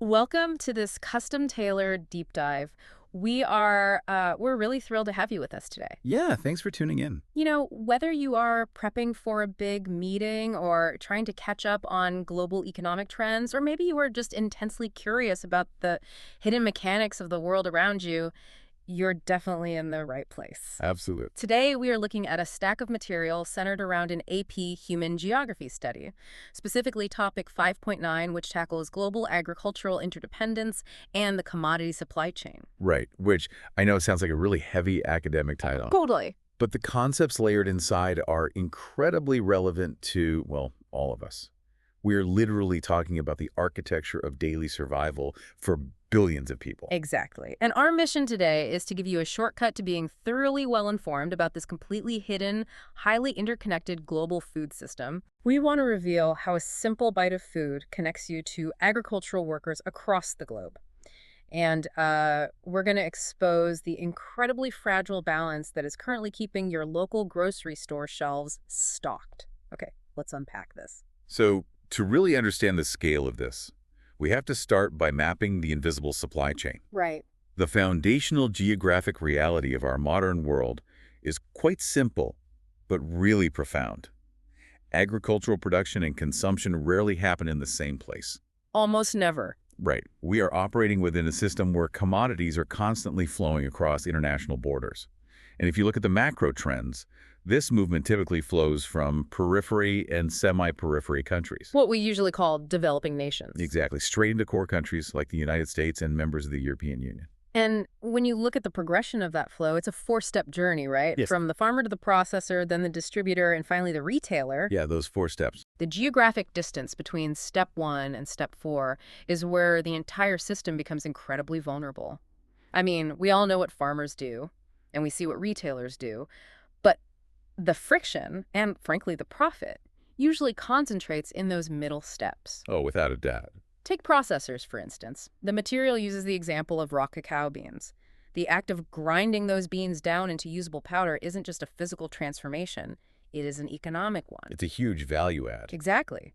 Welcome to this custom-tailored deep dive. We're really thrilled to have you with us today. Yeah, thanks for tuning in. Whether you are prepping for a big meeting or trying to catch up on global economic trends, or maybe you are just intensely curious about the hidden mechanics of the world around you, you're definitely in the right place. Absolutely. Today, we are looking at a stack of material centered around an AP Human Geography study, specifically topic 5.9, which tackles global agricultural interdependence and the commodity supply chain. Right, which I know sounds like a really heavy academic title, Totally. but the concepts layered inside are incredibly relevant to, well, all of us. We're literally talking about the architecture of daily survival for billions of people. Exactly. And our mission today is to give you a shortcut to being thoroughly well-informed about this completely hidden, highly interconnected global food system. We want to reveal how a simple bite of food connects you to agricultural workers across the globe. And we're going to expose the incredibly fragile balance that is currently keeping your local grocery store shelves stocked. Okay, let's unpack this. So, to really understand the scale of this, we have to start by mapping the invisible supply chain. Right. The foundational geographic reality of our modern world is quite simple, but really profound. Agricultural production and consumption rarely happen in the same place. Almost never. Right. We are operating within a system where commodities are constantly flowing across international borders. And if you look at the macro trends, this movement typically flows from periphery and semi-periphery countries. What we usually call developing nations. Exactly. Straight into core countries like the United States and members of the European Union. And when you look at the progression of that flow, it's a four-step journey, right? Yes. From the farmer to the processor, then the distributor, and finally the retailer. Yeah, those 4 steps. The geographic distance between step 1 and step 4 is where the entire system becomes incredibly vulnerable. I mean, we all know what farmers do, and we see what retailers do, but the friction, and frankly the profit, usually concentrates in those middle steps. Oh, without a doubt. Take processors, for instance. The material uses the example of raw cacao beans. The act of grinding those beans down into usable powder isn't just a physical transformation, it is an economic one. It's a huge value add. Exactly.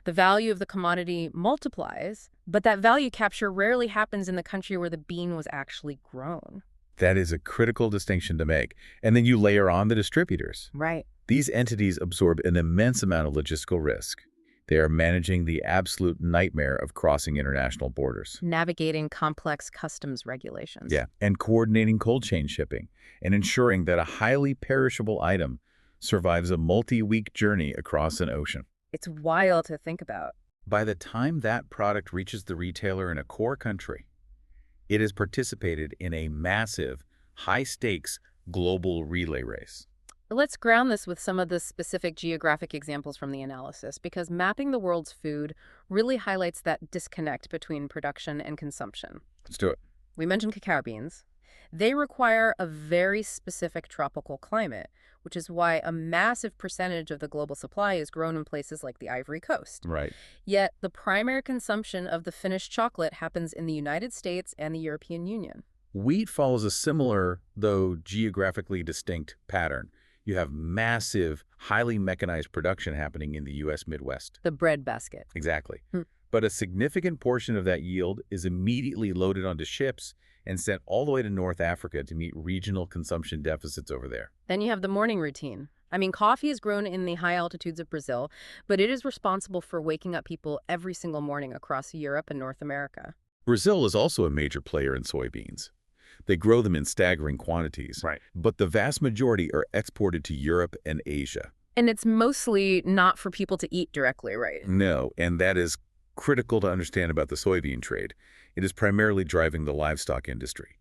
The value of the commodity multiplies, but that value capture rarely happens in the country where the bean was actually grown. That is a critical distinction to make. And then you layer on the distributors. Right. These entities absorb an immense amount of logistical risk. They are managing the absolute nightmare of crossing international borders. Navigating complex customs regulations. Yeah, and coordinating cold chain shipping and ensuring that a highly perishable item survives a multi-week journey across an ocean. It's wild to think about. By the time that product reaches the retailer in a core country, it has participated in a massive, high-stakes global relay race. Let's ground this with some of the specific geographic examples from the analysis, because mapping the world's food really highlights that disconnect between production and consumption. Let's do it. We mentioned cacao beans. They require a very specific tropical climate, which is why a massive percentage of the global supply is grown in places like the Ivory Coast. Right. Yet the primary consumption of the finished chocolate happens in the United States and the European Union. Wheat follows a similar, though geographically distinct, pattern. You have massive, highly mechanized production happening in the U.S. Midwest. The breadbasket. Exactly. But a significant portion of that yield is immediately loaded onto ships and sent all the way to North Africa to meet regional consumption deficits over there. Then you have the morning routine. I mean, coffee is grown in the high altitudes of Brazil, but it is responsible for waking up people every single morning across Europe and North America. Brazil is also a major player in soybeans. They grow them in staggering quantities, Right. but the vast majority are exported to Europe and Asia. And it's mostly not for people to eat directly, right? No, and that is critical to understand about the soybean trade. It is primarily driving the livestock industry.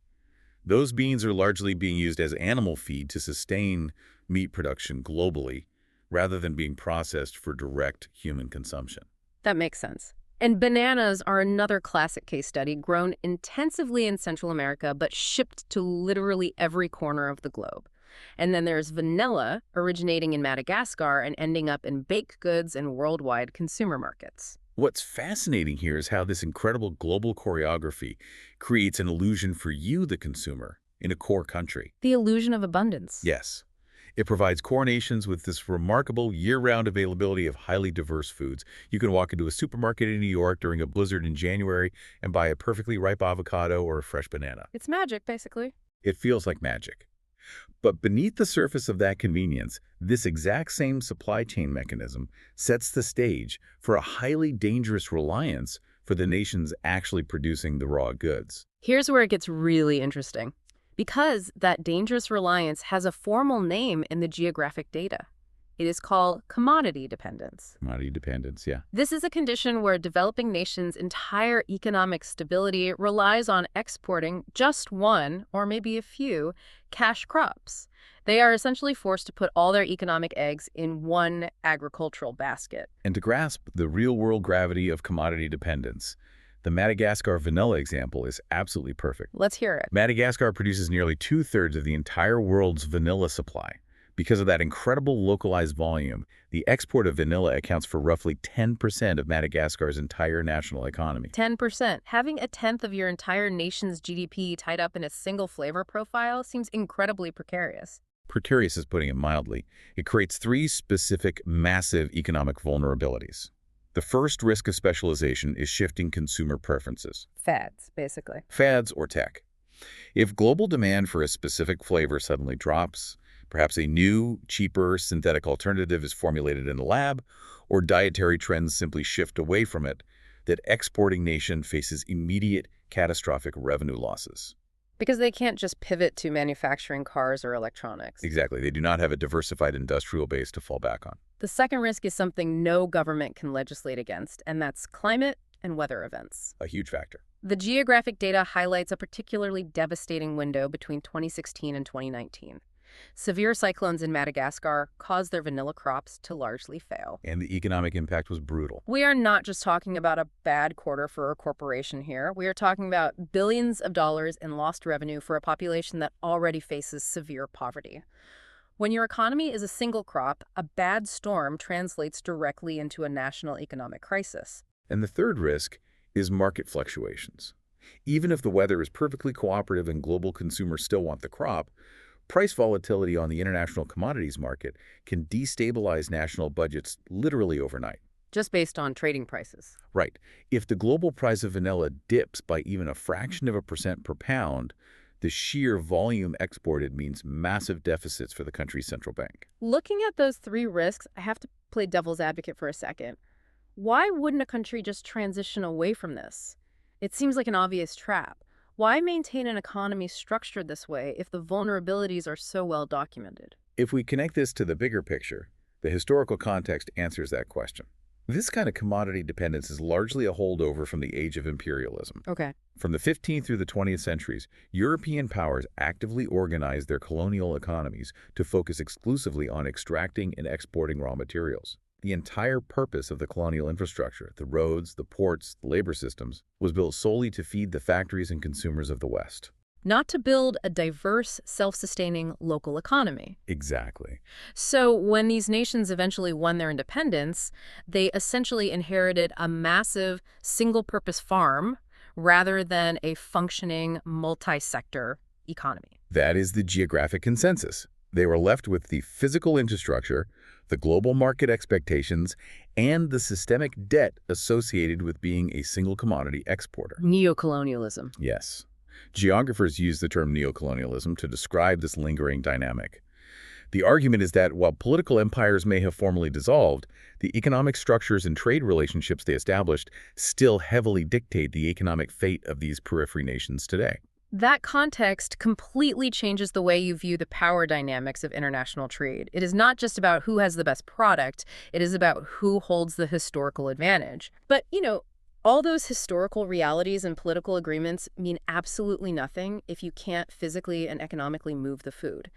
Those beans are largely being used as animal feed to sustain meat production globally, rather than being processed for direct human consumption. That makes sense. And bananas are another classic case study, grown intensively in Central America, but shipped to literally every corner of the globe. And then there's vanilla, originating in Madagascar and ending up in baked goods and worldwide consumer markets. What's fascinating here is how this incredible global choreography creates an illusion for you, the consumer, in a core country. The illusion of abundance. Yes. It provides core nations with this remarkable year-round availability of highly diverse foods. You can walk into a supermarket in New York during a blizzard in January and buy a perfectly ripe avocado or a fresh banana. It's magic, basically. It feels like magic. But beneath the surface of that convenience, this exact same supply chain mechanism sets the stage for a highly dangerous reliance for the nations actually producing the raw goods. Here's where it gets really interesting. Because that dangerous reliance has a formal name in the geographic data. It is called commodity dependence. Commodity dependence, yeah. This is a condition where a developing nation's entire economic stability relies on exporting just one, or maybe a few, cash crops. They are essentially forced to put all their economic eggs in one agricultural basket. And to grasp the real-world gravity of commodity dependence, the Madagascar vanilla example is absolutely perfect. Let's hear it. Madagascar produces nearly two-thirds of the entire world's vanilla supply. Because of that incredible localized volume, the export of vanilla accounts for roughly 10% of Madagascar's entire national economy. 10%. Having a tenth of your entire nation's GDP tied up in a single flavor profile seems incredibly precarious. Precarious is putting it mildly. It creates three specific, massive economic vulnerabilities. The first risk of specialization is shifting consumer preferences. Fads, basically. Fads or tech. If global demand for a specific flavor suddenly drops, perhaps a new, cheaper synthetic alternative is formulated in the lab, or dietary trends simply shift away from it, that exporting nation faces immediate, catastrophic revenue losses. Because they can't just pivot to manufacturing cars or electronics. Exactly. They do not have a diversified industrial base to fall back on. The second risk is something no government can legislate against, and that's climate and weather events. A huge factor. The geographic data highlights a particularly devastating window between 2016 and 2019. Severe cyclones in Madagascar caused their vanilla crops to largely fail. And the economic impact was brutal. We are not just talking about a bad quarter for a corporation here. We are talking about billions of dollars in lost revenue for a population that already faces severe poverty. When your economy is a single crop, a bad storm translates directly into a national economic crisis. And the third risk is market fluctuations. Even if the weather is perfectly cooperative and global consumers still want the crop, price volatility on the international commodities market can destabilize national budgets literally overnight. Just based on trading prices. Right. If the global price of vanilla dips by even a fraction of a percent per pound, the sheer volume exported means massive deficits for the country's central bank. Looking at those three risks, I have to play devil's advocate for a second. Why wouldn't a country just transition away from this? It seems like an obvious trap. Why maintain an economy structured this way if the vulnerabilities are so well documented? If we connect this to the bigger picture, the historical context answers that question. This kind of commodity dependence is largely a holdover from the age of imperialism. Okay. From the 15th through the 20th centuries, European powers actively organized their colonial economies to focus exclusively on extracting and exporting raw materials. The entire purpose of the colonial infrastructure, the roads, the ports, the labor systems, was built solely to feed the factories and consumers of the West. Not to build a diverse, self-sustaining local economy. Exactly. So when these nations eventually won their independence, they essentially inherited a massive single-purpose farm rather than a functioning multi-sector economy. That is the geographic consensus. They were left with the physical infrastructure, the global market expectations, and the systemic debt associated with being a single commodity exporter. Neocolonialism. Yes. Geographers use the term neocolonialism to describe this lingering dynamic. The argument is that while political empires may have formally dissolved, the economic structures and trade relationships they established still heavily dictate the economic fate of these periphery nations today. That context completely changes the way you view the power dynamics of international trade. It is not just about who has the best product, it is about who holds the historical advantage. But, all those historical realities and political agreements mean absolutely nothing if you can't physically and economically move the food.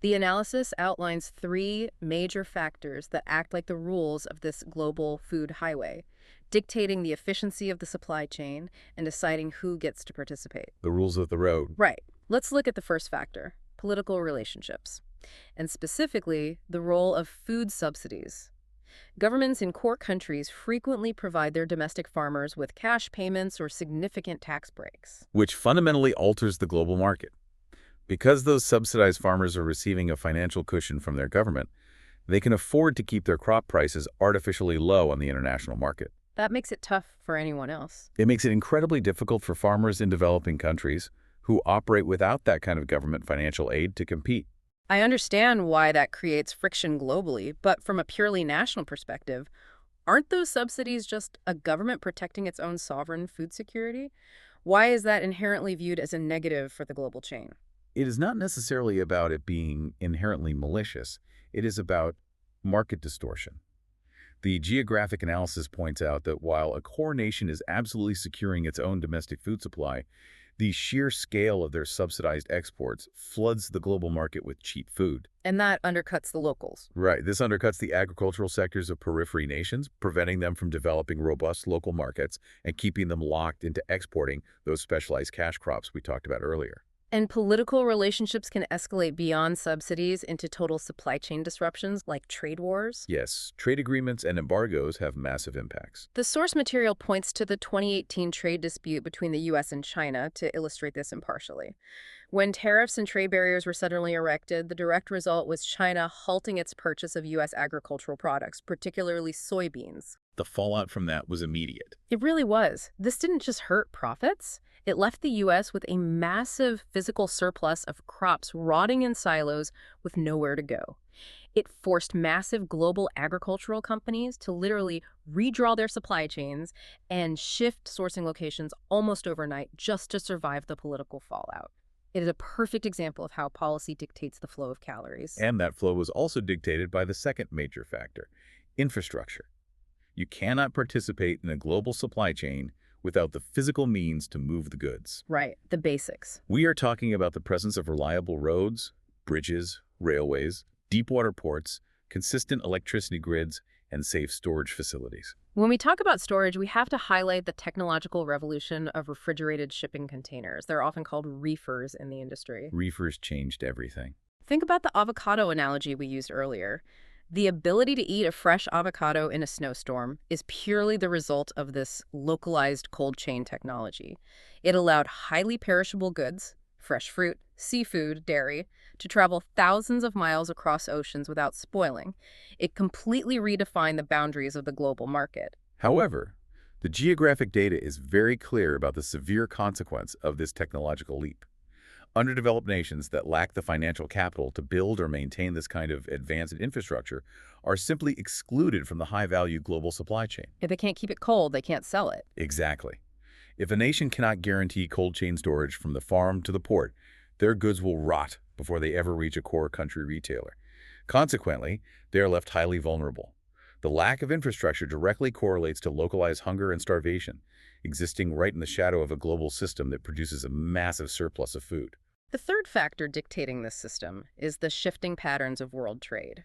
The analysis outlines three major factors that act like the rules of this global food highway, dictating the efficiency of the supply chain and deciding who gets to participate. The rules of the road. Right. Let's look at the first factor, political relationships, and specifically the role of food subsidies. Governments in core countries frequently provide their domestic farmers with cash payments or significant tax breaks. Which fundamentally alters the global market. Because those subsidized farmers are receiving a financial cushion from their government, they can afford to keep their crop prices artificially low on the international market. That makes it tough for anyone else. It makes it incredibly difficult for farmers in developing countries who operate without that kind of government financial aid to compete. I understand why that creates friction globally, but from a purely national perspective, aren't those subsidies just a government protecting its own sovereign food security? Why is that inherently viewed as a negative for the global chain? It is not necessarily about it being inherently malicious. It is about market distortion. The geographic analysis points out that while a core nation is absolutely securing its own domestic food supply, the sheer scale of their subsidized exports floods the global market with cheap food. And that undercuts the locals. Right. This undercuts the agricultural sectors of periphery nations, preventing them from developing robust local markets and keeping them locked into exporting those specialized cash crops we talked about earlier. And political relationships can escalate beyond subsidies into total supply chain disruptions like trade wars. Yes, trade agreements and embargoes have massive impacts. The source material points to the 2018 trade dispute between the U.S. and China to illustrate this impartially. When tariffs and trade barriers were suddenly erected, the direct result was China halting its purchase of U.S. agricultural products, particularly soybeans. The fallout from that was immediate. It really was. This didn't just hurt profits. It left the U.S. with a massive physical surplus of crops rotting in silos with nowhere to go. It forced massive global agricultural companies to literally redraw their supply chains and shift sourcing locations almost overnight just to survive the political fallout. It is a perfect example of how policy dictates the flow of calories. And that flow was also dictated by the second major factor, infrastructure. You cannot participate in a global supply chain without the physical means to move the goods. Right, the basics. We are talking about the presence of reliable roads, bridges, railways, deep-water ports, consistent electricity grids, and safe storage facilities. When we talk about storage, we have to highlight the technological revolution of refrigerated shipping containers. They're often called reefers in the industry. Reefers changed everything. Think about the avocado analogy we used earlier. The ability to eat a fresh avocado in a snowstorm is purely the result of this localized cold chain technology. It allowed highly perishable goods, fresh fruit, seafood, dairy, to travel thousands of miles across oceans without spoiling. It completely redefined the boundaries of the global market. However, the geographic data is very clear about the severe consequence of this technological leap. Underdeveloped nations that lack the financial capital to build or maintain this kind of advanced infrastructure are simply excluded from the high-value global supply chain. If they can't keep it cold, they can't sell it. Exactly. If a nation cannot guarantee cold chain storage from the farm to the port, their goods will rot before they ever reach a core country retailer. Consequently, they are left highly vulnerable. The lack of infrastructure directly correlates to localized hunger and starvation, existing right in the shadow of a global system that produces a massive surplus of food. The third factor dictating this system is the shifting patterns of world trade.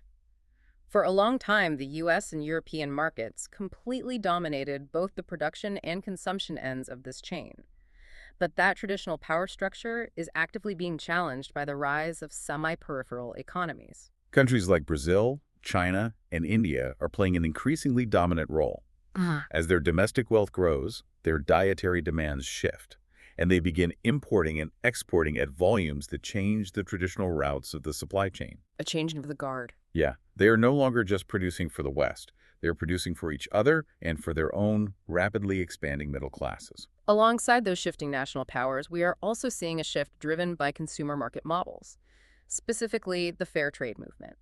For a long time, the U.S. and European markets completely dominated both the production and consumption ends of this chain. But that traditional power structure is actively being challenged by the rise of semi-peripheral economies. Countries like Brazil, China, and India are playing an increasingly dominant role. As their domestic wealth grows, their dietary demands shift, and they begin importing and exporting at volumes that change the traditional routes of the supply chain. A changing of the guard. Yeah, they are no longer just producing for the West. They are producing for each other and for their own rapidly expanding middle classes. Alongside those shifting national powers, we are also seeing a shift driven by consumer market models, specifically the fair trade movement.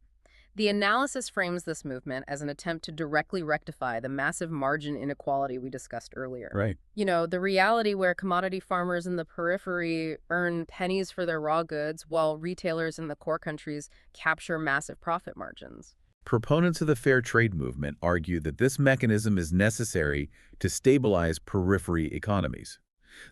The analysis frames this movement as an attempt to directly rectify the massive margin inequality we discussed earlier. Right. You know, the reality where commodity farmers in the periphery earn pennies for their raw goods while retailers in the core countries capture massive profit margins. Proponents of the fair trade movement argue that this mechanism is necessary to stabilize periphery economies.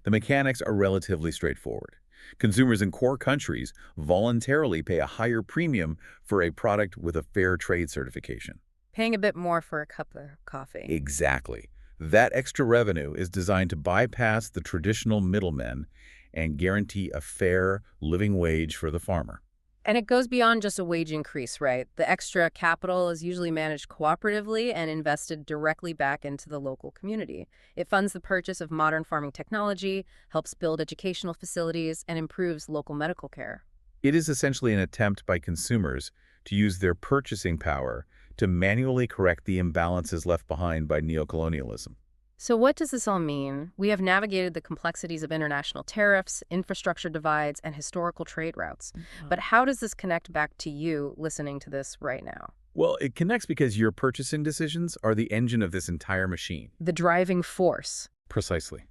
The mechanics are relatively straightforward. Consumers in core countries voluntarily pay a higher premium for a product with a fair trade certification. Paying a bit more for a cup of coffee. Exactly. That extra revenue is designed to bypass the traditional middlemen and guarantee a fair living wage for the farmer. And it goes beyond just a wage increase, right? The extra capital is usually managed cooperatively and invested directly back into the local community. It funds the purchase of modern farming technology, helps build educational facilities, and improves local medical care. It is essentially an attempt by consumers to use their purchasing power to manually correct the imbalances left behind by neocolonialism. So what does this all mean? We have navigated the complexities of international tariffs, infrastructure divides, and historical trade routes. But how does this connect back to you listening to this right now? Well, it connects because your purchasing decisions are the engine of this entire machine. The driving force. Precisely.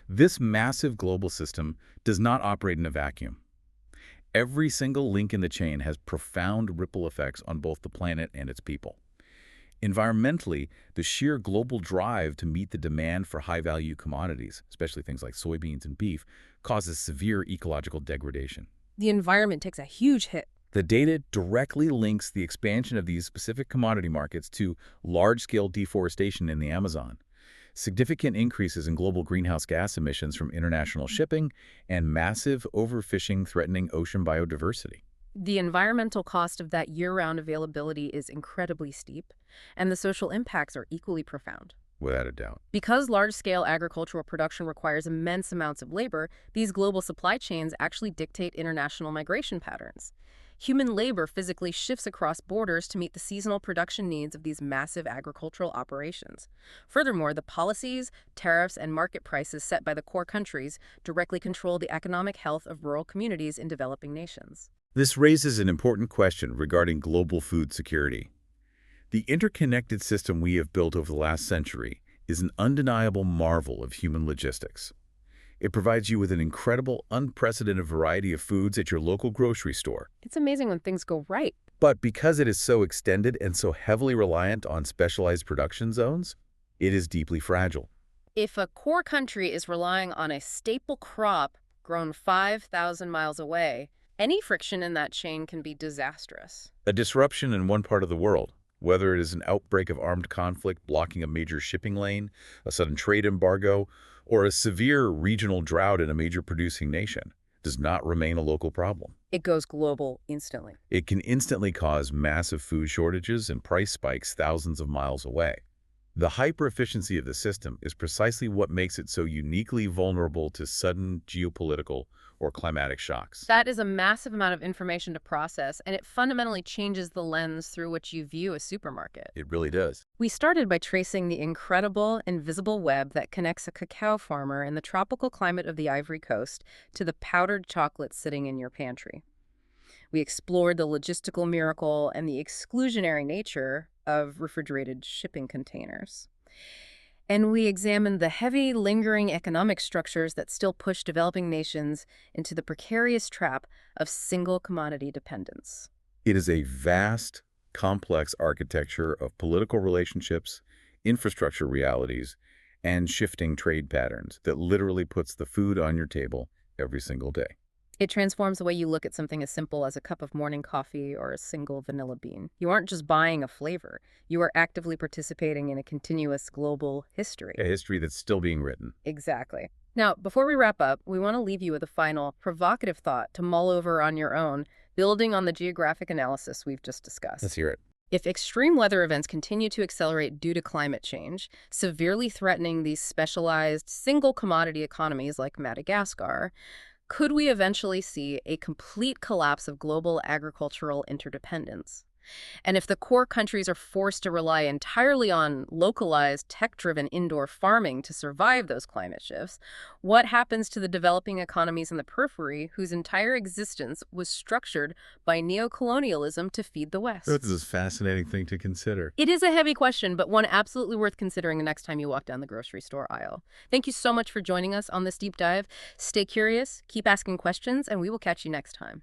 This massive global system does not operate in a vacuum. Every single link in the chain has profound ripple effects on both the planet and its people. Environmentally, the sheer global drive to meet the demand for high-value commodities, especially things like soybeans and beef, causes severe ecological degradation. The environment takes a huge hit. The data directly links the expansion of these specific commodity markets to large-scale deforestation in the Amazon, significant increases in global greenhouse gas emissions from international shipping, and massive overfishing threatening ocean biodiversity. The environmental cost of that year-round availability is incredibly steep, and the social impacts are equally profound. Without a doubt. Because large-scale agricultural production requires immense amounts of labor, these global supply chains actually dictate international migration patterns. Human labor physically shifts across borders to meet the seasonal production needs of these massive agricultural operations. Furthermore, the policies, tariffs, and market prices set by the core countries directly control the economic health of rural communities in developing nations. This raises an important question regarding global food security. The interconnected system we have built over the last century is an undeniable marvel of human logistics. It provides you with an incredible, unprecedented variety of foods at your local grocery store. It's amazing when things go right. But because it is so extended and so heavily reliant on specialized production zones, it is deeply fragile. If a core country is relying on a staple crop grown 5,000 miles away, any friction in that chain can be disastrous. A disruption in one part of the world, whether it is an outbreak of armed conflict blocking a major shipping lane, a sudden trade embargo, or a severe regional drought in a major producing nation, does not remain a local problem. It goes global instantly. It can instantly cause massive food shortages and price spikes thousands of miles away. The hyper-efficiency of the system is precisely what makes it so uniquely vulnerable to sudden geopolitical or climatic shocks. That is a massive amount of information to process, and it fundamentally changes the lens through which you view a supermarket. It really does. We started by tracing the incredible, invisible web that connects a cacao farmer in the tropical climate of the Ivory Coast to the powdered chocolate sitting in your pantry. We explored the logistical miracle and the exclusionary nature of refrigerated shipping containers. And we examined the heavy, lingering economic structures that still push developing nations into the precarious trap of single commodity dependence. It is a vast, complex architecture of political relationships, infrastructure realities, and shifting trade patterns that literally puts the food on your table every single day. It transforms the way you look at something as simple as a cup of morning coffee or a single vanilla bean. You aren't just buying a flavor. You are actively participating in a continuous global history. A history that's still being written. Exactly. Now, before we wrap up, we want to leave you with a final, provocative thought to mull over on your own, building on the geographic analysis we've just discussed. Let's hear it. If extreme weather events continue to accelerate due to climate change, severely threatening these specialized single commodity economies like Madagascar, could we eventually see a complete collapse of global agricultural interdependence? And if the core countries are forced to rely entirely on localized, tech-driven indoor farming to survive those climate shifts, what happens to the developing economies in the periphery whose entire existence was structured by neocolonialism to feed the West? This is a fascinating thing to consider. It is a heavy question, but one absolutely worth considering the next time you walk down the grocery store aisle. Thank you so much for joining us on this deep dive. Stay curious, keep asking questions, and we will catch you next time.